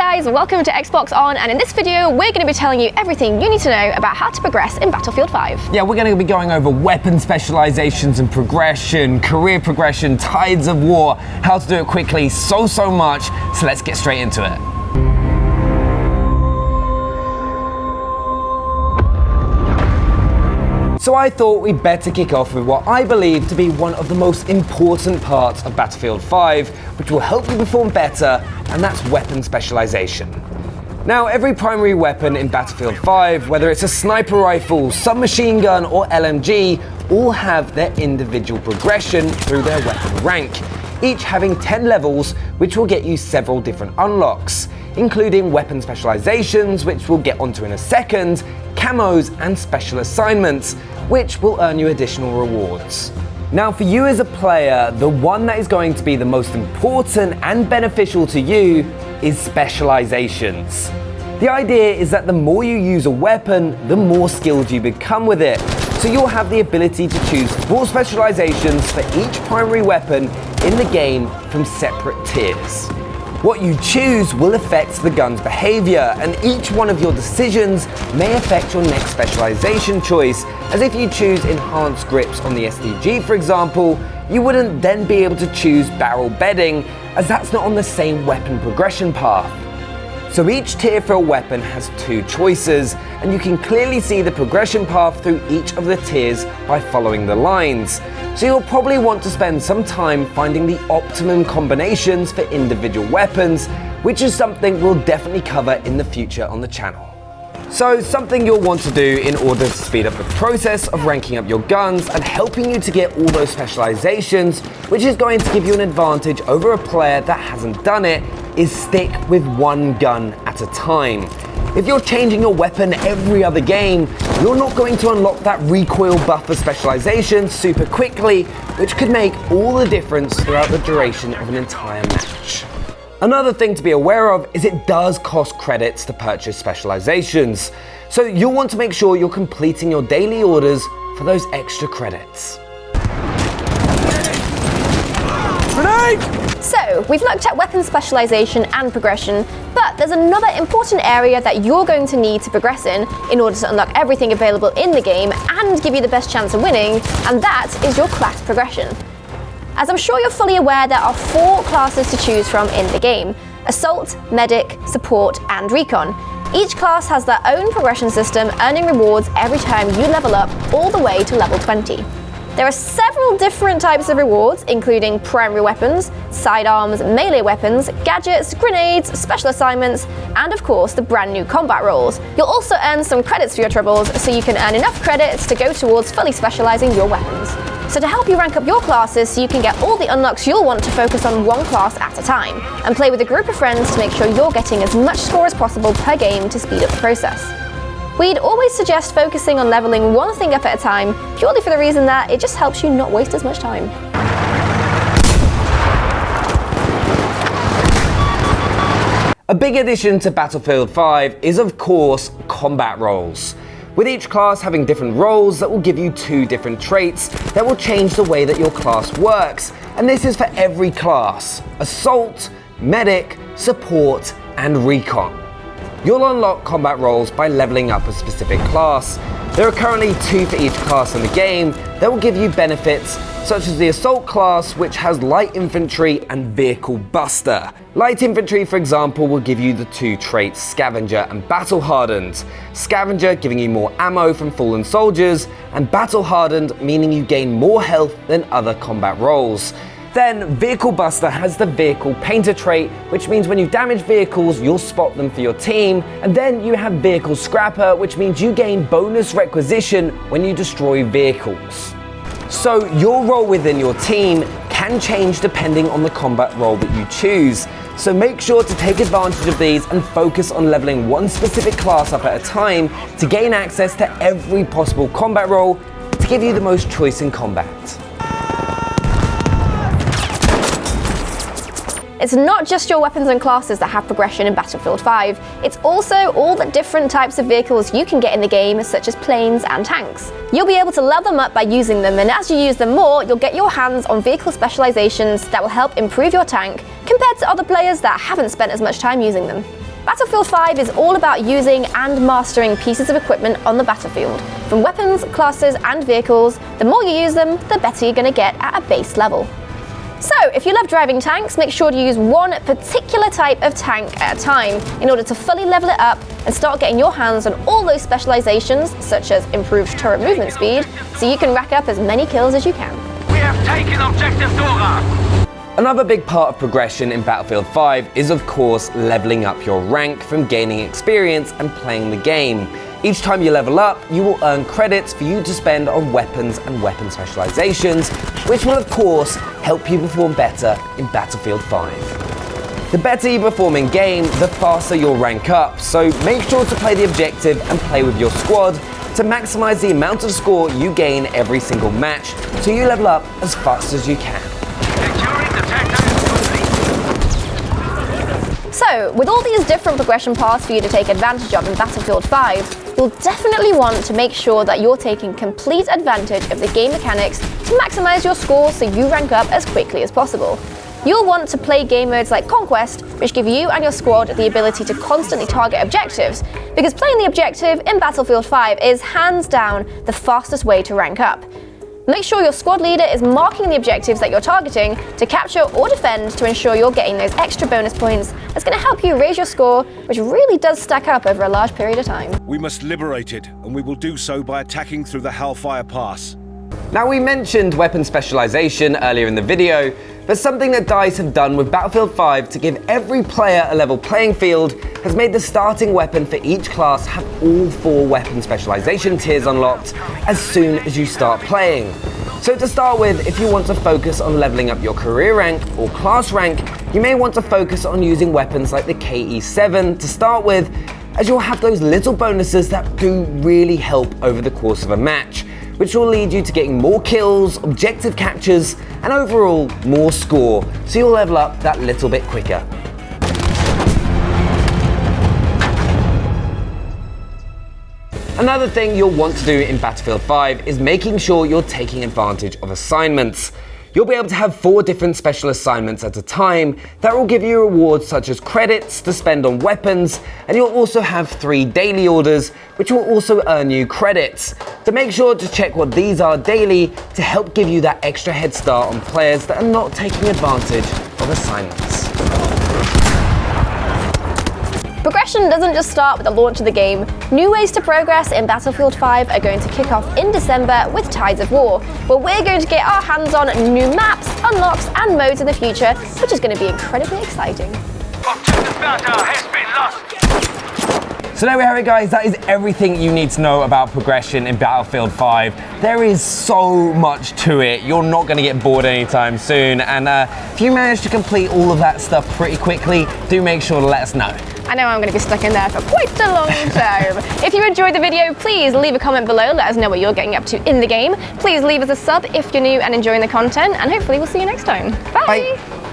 guys, welcome to Xbox On, and in this video we're going to be telling you everything you need to know about how to progress in Battlefield 5. Yeah, we're going to be going over weapon specializations and progression, career progression, tides of war, how to do it quickly, so much, so let's get straight into it. So I thought we'd better kick off with what I believe to be one of the most important parts of Battlefield 5, which will help you perform better, and that's weapon specialization. Now, every primary weapon in Battlefield 5, whether it's a sniper rifle, submachine gun, or LMG, all have their individual progression through their weapon rank, each having 10 levels, which will get you several different unlocks, including weapon specializations, which we'll get onto in a second, camos, and special assignments, which will earn you additional rewards. Now, for you as a player, the one that is going to be the most important and beneficial to you is specializations. The idea is that the more you use a weapon, the more skilled you become with it. So you'll have the ability to choose 4 specializations for each primary weapon in the game from separate tiers. What you choose will affect the gun's behavior, and each one of your decisions may affect your next specialization choice, as if you choose enhanced grips on the SDG, for example, you wouldn't then be able to choose barrel bedding, as that's not on the same weapon progression path. So each tier for a weapon has 2 choices, and you can clearly see the progression path through each of the tiers by following the lines. So you'll probably want to spend some time finding the optimum combinations for individual weapons, which is something we'll definitely cover in the future on the channel. So something you'll want to do in order to speed up the process of ranking up your guns and helping you to get all those specializations, which is going to give you an advantage over a player that hasn't done it, is stick with one gun at a time. If you're changing your weapon every other game, you're not going to unlock that recoil buffer specialization super quickly, which could make all the difference throughout the duration of an entire match. Another thing to be aware of is it does cost credits to purchase specializations, so you'll want to make sure you're completing your daily orders for those extra credits. So, we've looked at weapon specialization and progression, but there's another important area that you're going to need to progress in order to unlock everything available in the game and give you the best chance of winning, and that is your class progression. As I'm sure you're fully aware, there are 4 classes to choose from in the game: Assault, Medic, Support, and Recon. Each class has their own progression system, earning rewards every time you level up all the way to level 20. There are several different types of rewards, including primary weapons, sidearms, melee weapons, gadgets, grenades, special assignments, and of course the brand new combat roles. You'll also earn some credits for your troubles, so you can earn enough credits to go towards fully specializing your weapons. So to help you rank up your classes so you can get all the unlocks you'll want to focus on one class at a time, and play with a group of friends to make sure you're getting as much score as possible per game to speed up the process. We'd always suggest focusing on leveling one thing up at a time, purely for the reason that it just helps you not waste as much time. A big addition to Battlefield 5 is, of course, combat roles, with each class having different roles that will give you 2 different traits that will change the way that your class works, and this is for every class: Assault, Medic, Support, and Recon. You'll unlock combat roles by leveling up a specific class. There are currently 2 for each class in the game that will give you benefits, such as the Assault class, which has Light Infantry and Vehicle Buster. Light Infantry, for example, will give you the 2 traits Scavenger and Battle Hardened. Scavenger giving you more ammo from fallen soldiers, and Battle Hardened meaning you gain more health than other combat roles. Then, Vehicle Buster has the Vehicle Painter trait, which means when you damage vehicles, you'll spot them for your team. And then you have Vehicle Scrapper, which means you gain bonus requisition when you destroy vehicles. So your role within your team can change depending on the combat role that you choose. So make sure to take advantage of these and focus on leveling one specific class up at a time to gain access to every possible combat role to give you the most choice in combat. It's not just your weapons and classes that have progression in Battlefield 5, it's also all the different types of vehicles you can get in the game, such as planes and tanks. You'll be able to level them up by using them, and as you use them more, you'll get your hands on vehicle specializations that will help improve your tank compared to other players that haven't spent as much time using them. Battlefield 5 is all about using and mastering pieces of equipment on the battlefield. From weapons, classes, and vehicles, the more you use them, the better you're going to get at a base level. So, if you love driving tanks, make sure to use one particular type of tank at a time in order to fully level it up and start getting your hands on all those specializations, such as improved turret movement speed, so you can rack up as many kills as you can. We have taken objective Dora! Another big part of progression in Battlefield 5 is of course leveling up your rank from gaining experience and playing the game. Each time you level up, you will earn credits for you to spend on weapons and weapon specializations, which will of course help you perform better in Battlefield 5. The better you perform in game, the faster you'll rank up, so make sure to play the objective and play with your squad to maximize the amount of score you gain every single match, so you level up as fast as you can. Securing the sector is complete. So, with all these different progression paths for you to take advantage of in Battlefield 5, you'll definitely want to make sure that you're taking complete advantage of the game mechanics to maximize your score so you rank up as quickly as possible. You'll want to play game modes like Conquest, which give you and your squad the ability to constantly target objectives, because playing the objective in Battlefield 5 is hands down the fastest way to rank up. Make sure your squad leader is marking the objectives that you're targeting to capture or defend to ensure you're getting those extra bonus points that's going to help you raise your score, which really does stack up over a large period of time. We must liberate it, and we will do so by attacking through the Hellfire Pass. Now, we mentioned weapon specialization earlier in the video, but something that DICE have done with Battlefield 5 to give every player a level playing field has made the starting weapon for each class have all 4 weapon specialization tiers unlocked as soon as you start playing. So to start with, if you want to focus on leveling up your career rank or class rank, you may want to focus on using weapons like the KE7 to start with, as you'll have those little bonuses that do really help over the course of a match, which will lead you to getting more kills, objective captures, and overall more score, so you'll level up that little bit quicker. Another thing you'll want to do in Battlefield 5 is making sure you're taking advantage of assignments. You'll be able to have 4 different special assignments at a time that will give you rewards such as credits to spend on weapons, and you'll also have 3 daily orders which will also earn you credits. So make sure to check what these are daily to help give you that extra head start on players that are not taking advantage of assignments. Progression doesn't just start with the launch of the game. New ways to progress in Battlefield 5 are going to kick off in December with Tides of War, where we're going to get our hands on new maps, unlocks, and modes in the future, which is going to be incredibly exciting. Objective Delta has been lost. So there we have it, guys. That is everything you need to know about progression in Battlefield 5. There is so much to it. You're not going to get bored anytime soon. And if you manage to complete all of that stuff pretty quickly, do make sure to let us know. I know I'm going to be stuck in there for quite a long time. If you enjoyed the video, please leave a comment below. Let us know what you're getting up to in the game. Please leave us a sub if you're new and enjoying the content. And hopefully we'll see you next time. Bye. Bye.